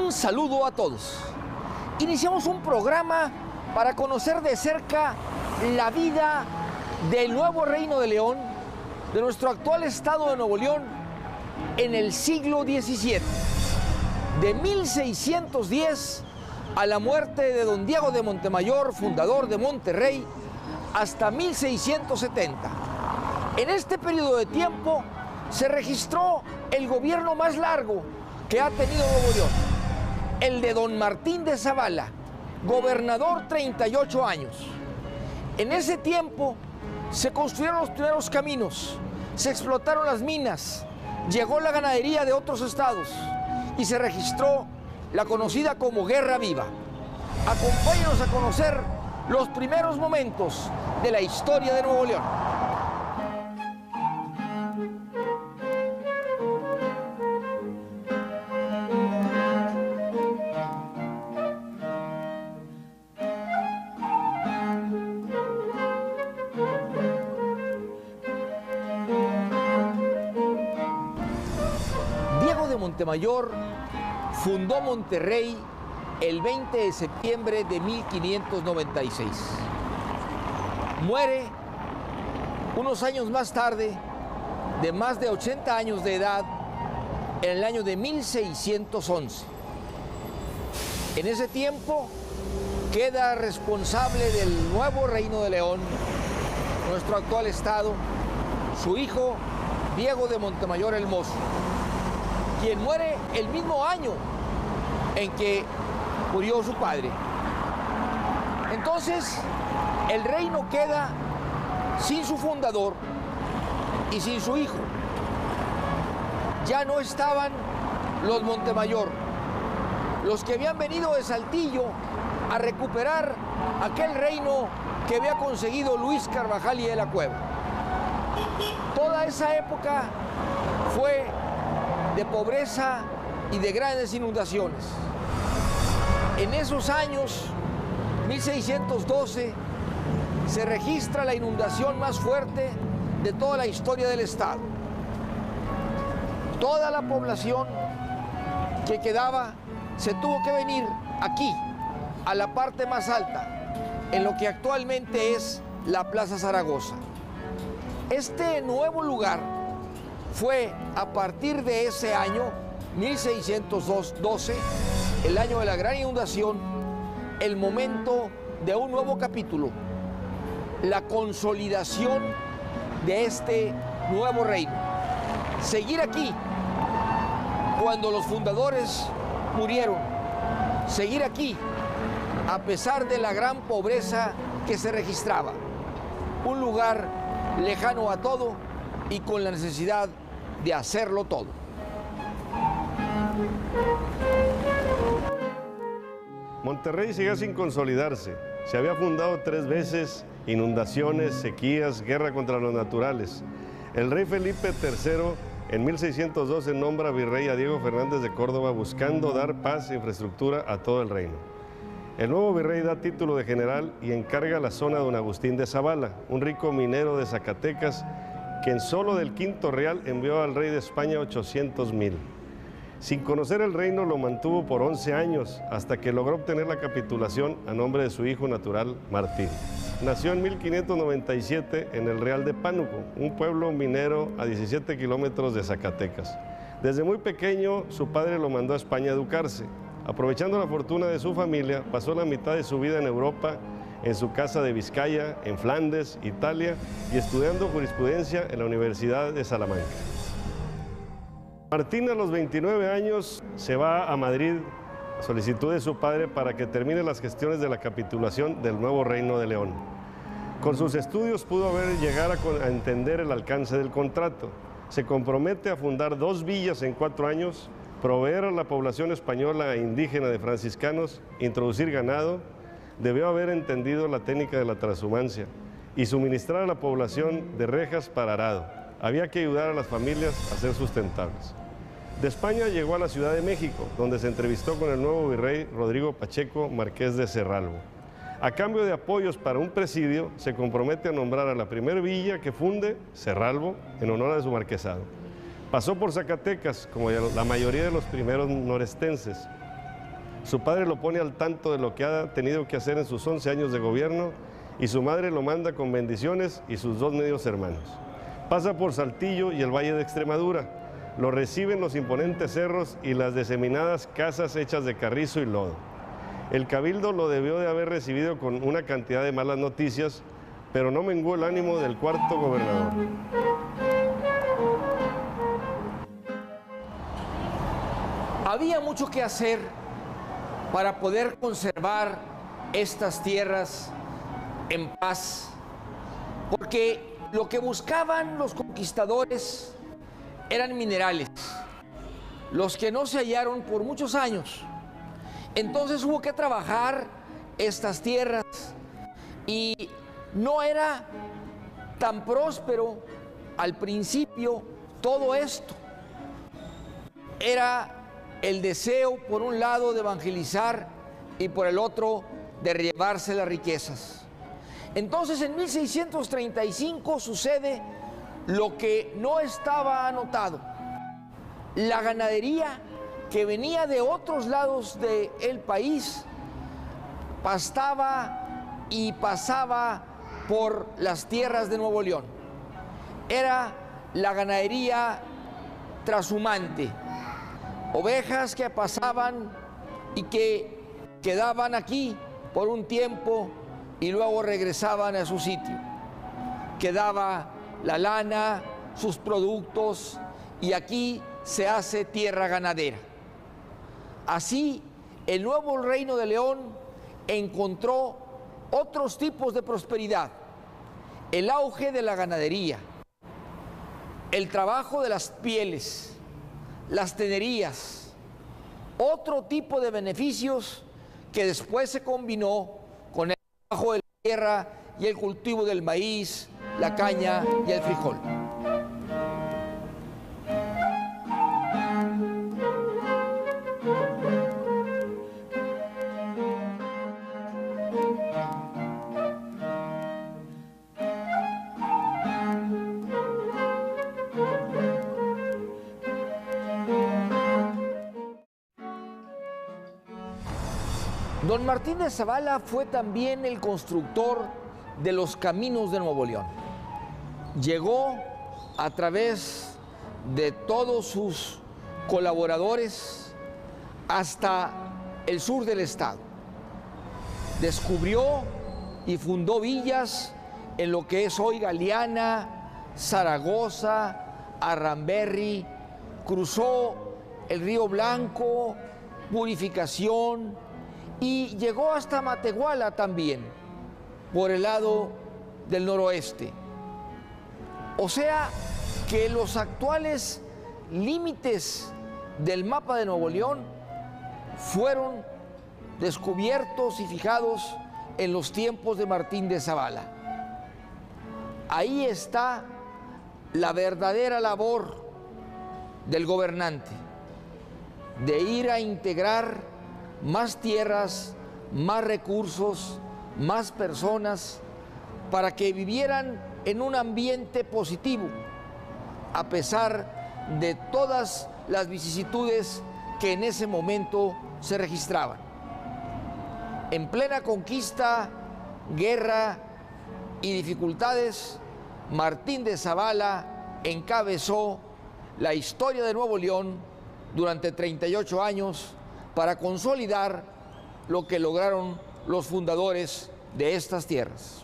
Un saludo a todos. Iniciamos un programa para conocer de cerca la vida del nuevo Reino de León, de nuestro actual estado de Nuevo León, en el siglo XVII. De 1610 a la muerte de don Diego de Montemayor, fundador de Monterrey, hasta 1670. En este periodo de tiempo se registró el gobierno más largo que ha tenido Nuevo León, el de don Martín de Zavala, gobernador 38 años. En ese tiempo se construyeron los primeros caminos, se explotaron las minas, llegó la ganadería de otros estados y se registró la conocida como Guerra Viva. Acompáñenos a conocer los primeros momentos de la historia de Nuevo León. Diego de Montemayor fundó Monterrey el 20 de septiembre de 1596. Muere unos años más tarde, de más de 80 años de edad, en el año de 1611. En ese tiempo queda responsable del nuevo Reino de León, nuestro actual estado, su hijo Diego de Montemayor el Mozo, quien muere el mismo año en que murió su padre. Entonces, el reino queda sin su fundador y sin su hijo. Ya no estaban los Montemayor, los que habían venido de Saltillo a recuperar aquel reino que había conseguido Luis Carvajal y de la Cueva. Toda esa época fue de pobreza y de grandes inundaciones. En esos años, 1612, se registra la inundación más fuerte de toda la historia del estado. Toda la población que quedaba se tuvo que venir aquí, a la parte más alta, en lo que actualmente es la Plaza Zaragoza. Este nuevo lugar fue a partir de ese año, 1612, el año de la gran inundación, el momento de un nuevo capítulo, la consolidación de este nuevo reino. Seguir aquí cuando los fundadores murieron, seguir aquí a pesar de la gran pobreza que se registraba. Un lugar lejano a todo y con la necesidad de hacerlo todo. Monterrey seguía sin consolidarse. Se había fundado 3 veces, inundaciones, sequías, guerra contra los naturales. El rey Felipe III en 1612 nombra virrey a Diego Fernández de Córdoba buscando dar paz e infraestructura a todo el reino. El nuevo virrey da título de general y encarga la zona a don Agustín de Zavala, un rico minero de Zacatecas que en solo del Quinto Real envió al rey de España 800,000. Sin conocer el reino lo mantuvo por 11 años hasta que logró obtener la capitulación a nombre de su hijo natural Martín. Nació en 1597 en el Real de Pánuco, un pueblo minero a 17 kilómetros de Zacatecas. Desde muy pequeño su padre lo mandó a España a educarse. Aprovechando la fortuna de su familia, pasó la mitad de su vida en Europa, en su casa de Vizcaya, en Flandes, Italia, y estudiando jurisprudencia en la Universidad de Salamanca. Martín a los 29 años se va a Madrid a solicitud de su padre para que termine las gestiones de la capitulación del nuevo Reino de León. Con sus estudios pudo llegar a entender el alcance del contrato. Se compromete a fundar 2 villas en 4 años, proveer a la población española e indígena de franciscanos, introducir ganado. Debió haber entendido la técnica de la transhumancia y suministrar a la población de rejas para arado. Había que ayudar a las familias a ser sustentables. De España llegó a la Ciudad de México, donde se entrevistó con el nuevo virrey Rodrigo Pacheco, marqués de Cerralbo. A cambio de apoyos para un presidio, se compromete a nombrar a la primer villa que funde, Cerralbo, en honor a su marquesado. Pasó por Zacatecas, como la mayoría de los primeros norestenses. Su padre lo pone al tanto de lo que ha tenido que hacer en sus 11 años de gobierno y su madre lo manda con bendiciones y sus 2 medios hermanos. Pasa por Saltillo y el Valle de Extremadura. Lo reciben los imponentes cerros y las diseminadas casas hechas de carrizo y lodo. El cabildo lo debió de haber recibido con una cantidad de malas noticias, pero no menguó el ánimo del cuarto gobernador. Había mucho que hacer para poder conservar estas tierras en paz, porque lo que buscaban los conquistadores eran minerales, los que no se hallaron por muchos años. Entonces hubo que trabajar estas tierras y no era tan próspero al principio todo esto. Era el deseo, por un lado, de evangelizar y por el otro, de llevarse las riquezas. Entonces, en 1635 sucede lo que no estaba anotado. La ganadería que venía de otros lados del país pastaba y pasaba por las tierras de Nuevo León. Era la ganadería trashumante, ovejas que pasaban y que quedaban aquí por un tiempo y luego regresaban a su sitio. Quedaba la lana, sus productos, y aquí se hace tierra ganadera. Así, el nuevo Reino de León encontró otros tipos de prosperidad: el auge de la ganadería, el trabajo de las pieles, las tenerías, otro tipo de beneficios que después se combinó con el trabajo de la tierra y el cultivo del maíz, la caña y el frijol. Don Martín de Zavala fue también el constructor de los caminos de Nuevo León. Llegó a través de todos sus colaboradores hasta el sur del estado. Descubrió y fundó villas en lo que es hoy Galeana, Zaragoza, Arramberri, cruzó el Río Blanco, Purificación, y llegó hasta Matehuala también, por el lado del noroeste. O sea que los actuales límites del mapa de Nuevo León fueron descubiertos y fijados en los tiempos de Martín de Zavala. Ahí está la verdadera labor del gobernante, de ir a integrar más tierras, más recursos, más personas, para que vivieran en un ambiente positivo, a pesar de todas las vicisitudes que en ese momento se registraban. En plena conquista, guerra y dificultades, Martín de Zavala encabezó la historia de Nuevo León durante 38 años para consolidar lo que lograron los fundadores de estas tierras.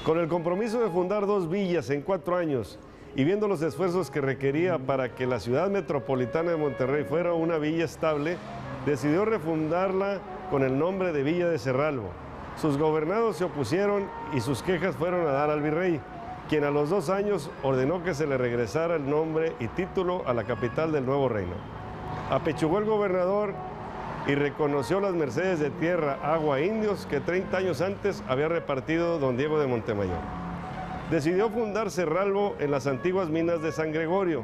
Con el compromiso de fundar 2 villas en 4 años y viendo los esfuerzos que requería para que la ciudad metropolitana de Monterrey fuera una villa estable, decidió refundarla con el nombre de Villa de Cerralbo. Sus gobernados se opusieron y sus quejas fueron a dar al virrey, quien a los 2 años ordenó que se le regresara el nombre y título a la capital del nuevo reino. Apechugó el gobernador y reconoció las mercedes de tierra, agua e indios que 30 años antes había repartido don Diego de Montemayor. Decidió fundar Cerralbo en las antiguas minas de San Gregorio,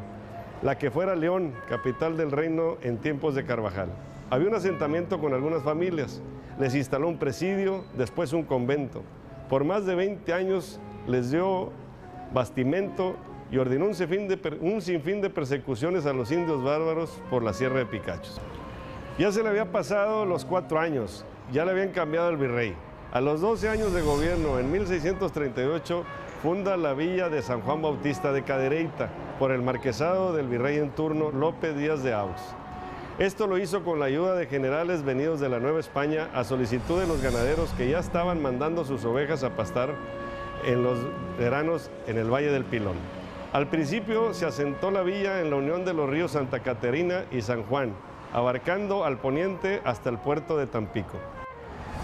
la que fuera León, capital del reino en tiempos de Carvajal. Había un asentamiento con algunas familias, les instaló un presidio, después un convento. Por más de 20 años les dio bastimento y ordenó un sinfín de persecuciones a los indios bárbaros por la Sierra de Picachos. Ya se le había pasado los 4 años, ya le habían cambiado al virrey. A los 12 años de gobierno, en 1638, funda la villa de San Juan Bautista de Cadereyta por el marquesado del virrey en turno Lope Díaz de Aux. Esto lo hizo con la ayuda de generales venidos de la Nueva España a solicitud de los ganaderos que ya estaban mandando sus ovejas a pastar en los veranos en el Valle del Pilón. Al principio se asentó la villa en la unión de los ríos Santa Caterina y San Juan, abarcando al poniente hasta el puerto de Tampico.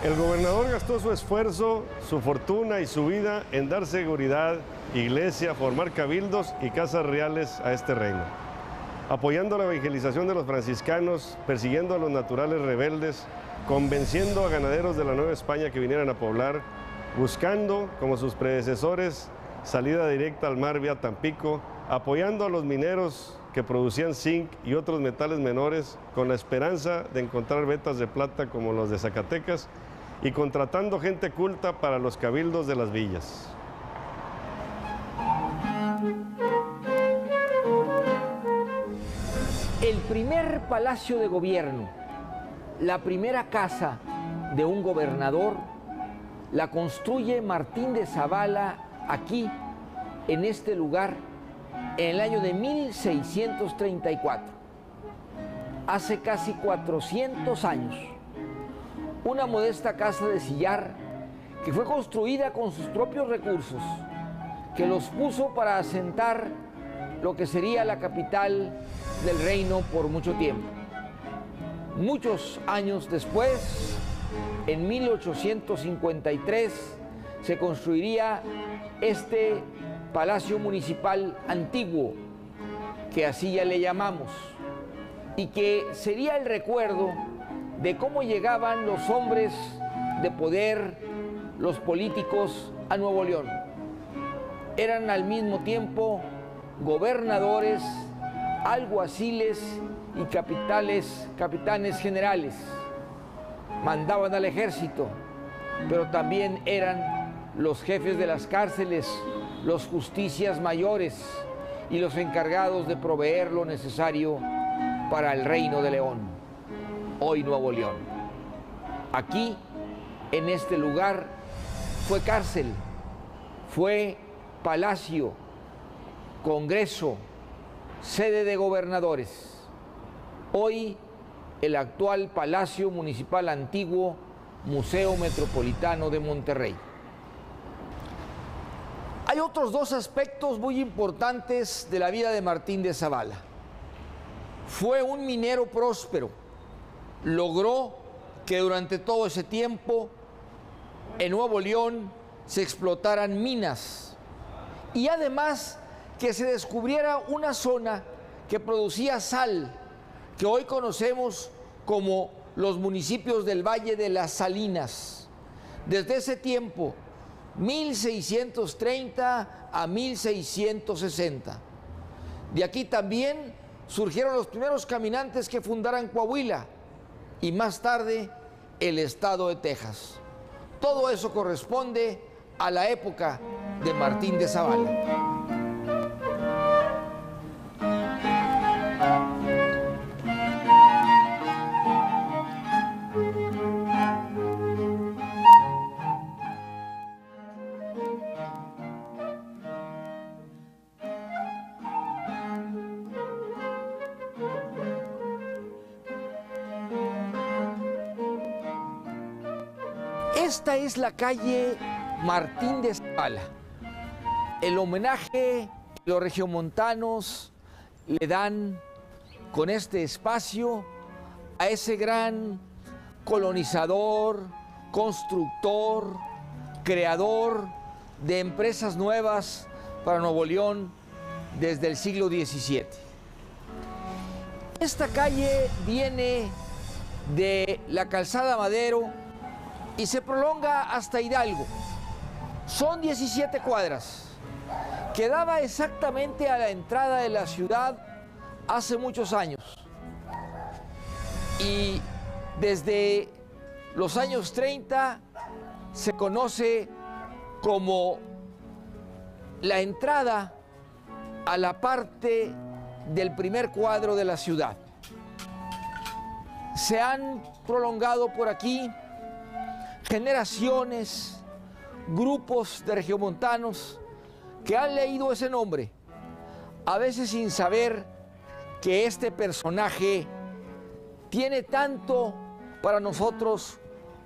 El gobernador gastó su esfuerzo, su fortuna y su vida en dar seguridad, iglesia, formar cabildos y casas reales a este reino, apoyando la evangelización de los franciscanos, persiguiendo a los naturales rebeldes, convenciendo a ganaderos de la Nueva España que vinieran a poblar, buscando, como sus predecesores, salida directa al mar vía Tampico, apoyando a los mineros que producían zinc y otros metales menores con la esperanza de encontrar vetas de plata como los de Zacatecas y contratando gente culta para los cabildos de las villas. El primer palacio de gobierno, la primera casa de un gobernador, la construye Martín de Zavala aquí, en este lugar, en el año de 1634, hace casi 400 años. Una modesta casa de sillar que fue construida con sus propios recursos, que los puso para asentar lo que sería la capital del reino por mucho tiempo. Muchos años después, en 1853, se construiría este Palacio Municipal Antiguo, que así ya le llamamos, y que sería el recuerdo de cómo llegaban los hombres de poder, los políticos, a Nuevo León. Eran al mismo tiempo gobernadores, alguaciles y capitanes generales. Mandaban al ejército, pero también eran los jefes de las cárceles, los justicias mayores y los encargados de proveer lo necesario para el Reino de León, hoy Nuevo León. Aquí, en este lugar, fue cárcel, fue palacio, congreso, sede de gobernadores. Hoy, el actual Palacio Municipal Antiguo, Museo Metropolitano de Monterrey. Hay otros 2 aspectos muy importantes de la vida de Martín de Zavala. Fue un minero próspero. Logró que durante todo ese tiempo en Nuevo León se explotaran minas y además que se descubriera una zona que producía sal, que hoy conocemos como los municipios del Valle de las Salinas. Desde ese tiempo, 1630 a 1660. De aquí también surgieron los primeros caminantes que fundaran Coahuila y más tarde el estado de Texas. Todo eso corresponde a la época de Martín de Zavala. Esta es la calle Martín de Zavala. El homenaje que los regiomontanos le dan con este espacio a ese gran colonizador, constructor, creador de empresas nuevas para Nuevo León desde el siglo XVII. Esta calle viene de la calzada Madero y se prolonga hasta Hidalgo. Son 17 cuadras. Quedaba exactamente a la entrada de la ciudad hace muchos años. Y desde los años 30 se conoce como la entrada a la parte del primer cuadro de la ciudad. Se han prolongado por aquí generaciones, grupos de regiomontanos que han leído ese nombre, a veces sin saber que este personaje tiene tanto para nosotros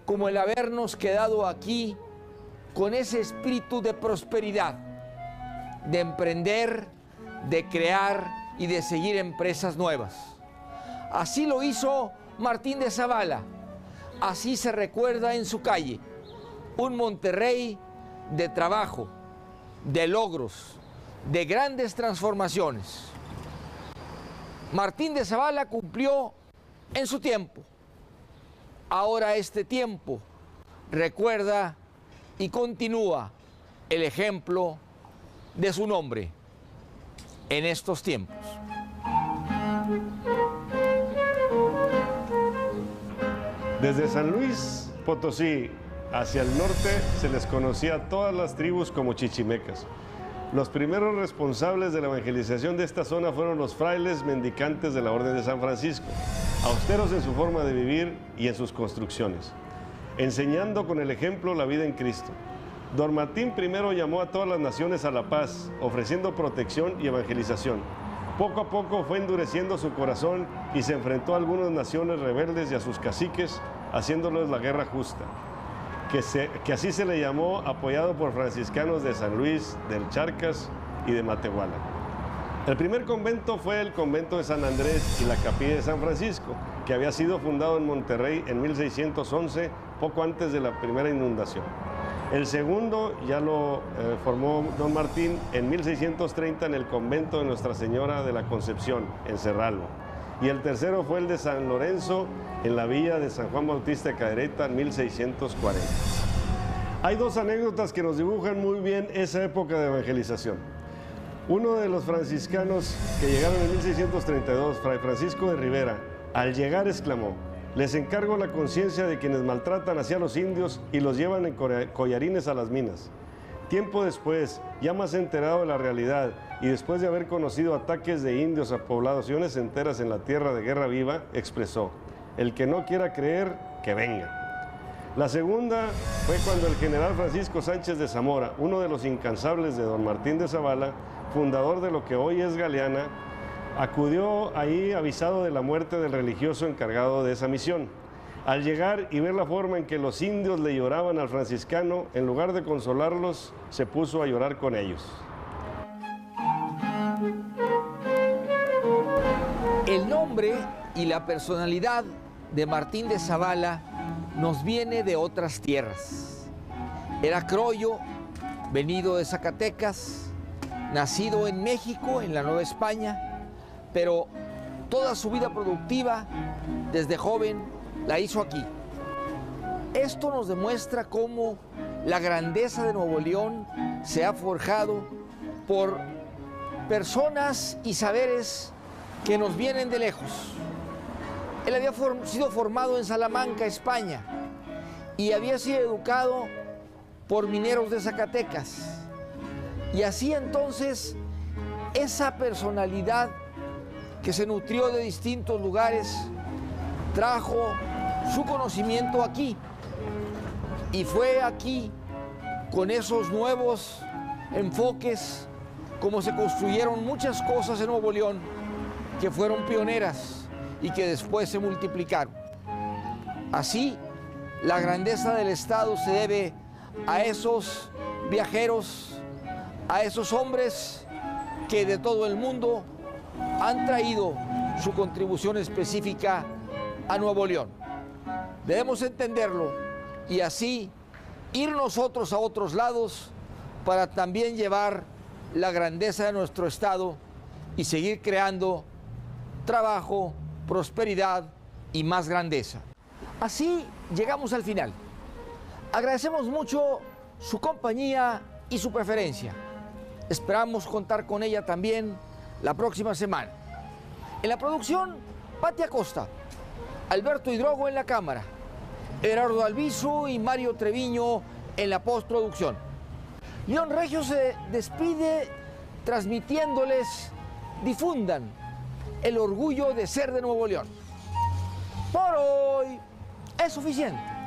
como el habernos quedado aquí con ese espíritu de prosperidad, de emprender, de crear y de seguir empresas nuevas. Así lo hizo Martín de Zavala, así se recuerda en su calle, un Monterrey de trabajo, de logros, de grandes transformaciones. Martín de Zavala cumplió en su tiempo. Ahora este tiempo recuerda y continúa el ejemplo de su nombre en estos tiempos. Desde San Luis Potosí hacia el norte se les conocía a todas las tribus como chichimecas. Los primeros responsables de la evangelización de esta zona fueron los frailes mendicantes de la Orden de San Francisco, austeros en su forma de vivir y en sus construcciones, enseñando con el ejemplo la vida en Cristo. Don Martín primero llamó a todas las naciones a la paz, ofreciendo protección y evangelización. Poco a poco fue endureciendo su corazón y se enfrentó a algunas naciones rebeldes y a sus caciques, haciéndoles la guerra justa, que así se le llamó, apoyado por franciscanos de San Luis, del Charcas y de Matehuala. El primer convento fue el convento de San Andrés y la capilla de San Francisco, que había sido fundado en Monterrey en 1611, poco antes de la primera inundación. El segundo ya lo formó don Martín en 1630 en el convento de Nuestra Señora de la Concepción, en Cerralbo. Y el tercero fue el de San Lorenzo, en la villa de San Juan Bautista de Cadereyta, en 1640. Hay dos anécdotas que nos dibujan muy bien esa época de evangelización. Uno de los franciscanos que llegaron en 1632, Fray Francisco de Rivera, al llegar exclamó: "Les encargo la conciencia de quienes maltratan hacia los indios y los llevan en collarines a las minas". Tiempo después, ya más enterado de la realidad y después de haber conocido ataques de indios a poblaciones enteras en la tierra de Guerra Viva, expresó: "El que no quiera creer, que venga". La segunda fue cuando el general Francisco Sánchez de Zamora, uno de los incansables de don Martín de Zavala, fundador de lo que hoy es Galeana, acudió ahí avisado de la muerte del religioso encargado de esa misión. Al llegar y ver la forma en que los indios le lloraban al franciscano, en lugar de consolarlos, se puso a llorar con ellos. El nombre y la personalidad de Martín de Zavala nos viene de otras tierras. Era croyo, venido de Zacatecas, nacido en México, en la Nueva España, pero toda su vida productiva, desde joven, la hizo aquí. Esto nos demuestra cómo la grandeza de Nuevo León se ha forjado por personas y saberes que nos vienen de lejos. Él había sido formado en Salamanca, España, y había sido educado por mineros de Zacatecas. Y así entonces, esa personalidad que se nutrió de distintos lugares, trajo su conocimiento aquí. Y fue aquí, con esos nuevos enfoques, como se construyeron muchas cosas en Nuevo León, que fueron pioneras y que después se multiplicaron. Así, la grandeza del Estado se debe a esos viajeros, a esos hombres que de todo el mundo han traído su contribución específica a Nuevo León. Debemos entenderlo y así ir nosotros a otros lados para también llevar la grandeza de nuestro Estado y seguir creando trabajo, prosperidad y más grandeza. Así llegamos al final. Agradecemos mucho su compañía y su preferencia. Esperamos contar con ella también la próxima semana. En la producción, Pati Acosta, Alberto Hidrogo en la cámara, Gerardo Albizu y Mario Treviño en la postproducción. León Regio se despide transmitiéndoles, difundan el orgullo de ser de Nuevo León. Por hoy es suficiente.